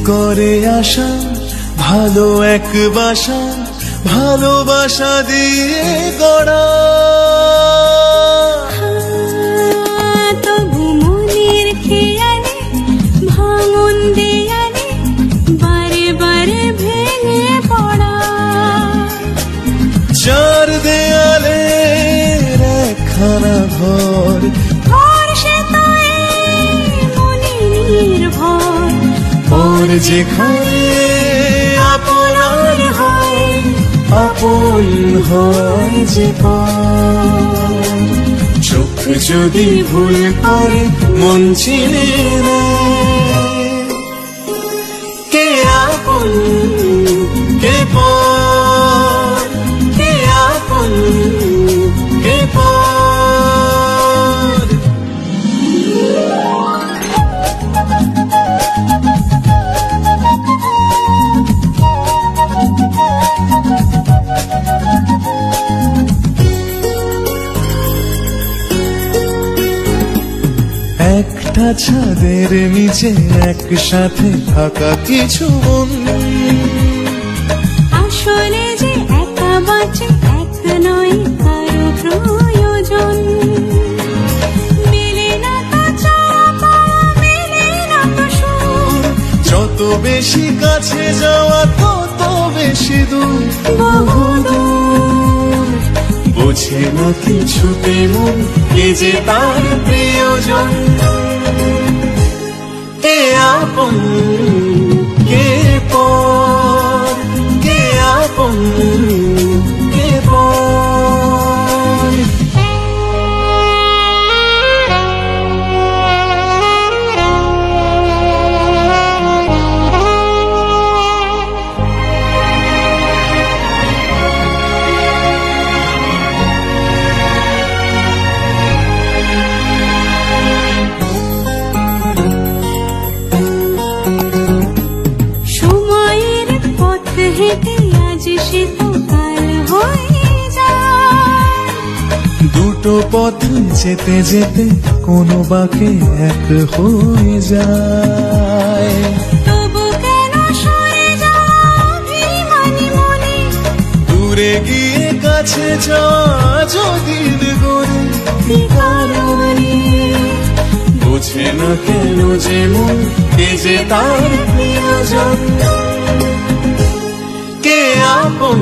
করে আশা ভালো এক বাসা, ভালোবাসা দিয়ে গড়া। তবু মনের খেয়ালে ভাঙন দেয়ালে বারে বারে ভেঙে পড়া। চার দেয়ালে একখানা ঘর, ঘর সে তো মনে নির্ভর। ওর যেখানে আপনার হয়, আপন হয় যে পর। চোখ যদি ভুল করে মন চিনে নেয়, কে আপন কে পর, কে আপন কে পর। একটা ছাদের নিচে একসাথে থাকা কিছু মন, আসলে যে একা বাঁচে এক নয় কারো প্রয়োজন। মেলে না তো চাপা, মেলে না তো সুর। যত বেশি কাছে যাওয়া তত বেশি দূর, বহুদূর। বোঝে না কিছুতে মন কে যে তার প্রিয়জন। কে আপন কে পর, কে আপন কে পর। হেঁটে আজ সে তো কাল হয়ে যায়। দুটো পথ যেতে যেতে কোনো বাঁকে এক হয়ে যায়। তবু কেন সরে যাওয়া অভিমানী মনে, দূরে গিয়ে কাছে যাওয়া যদিন গড়ে কি কারণে। বোঝে না কেন যে মন কে যে তার প্রিয়জন। কে আপন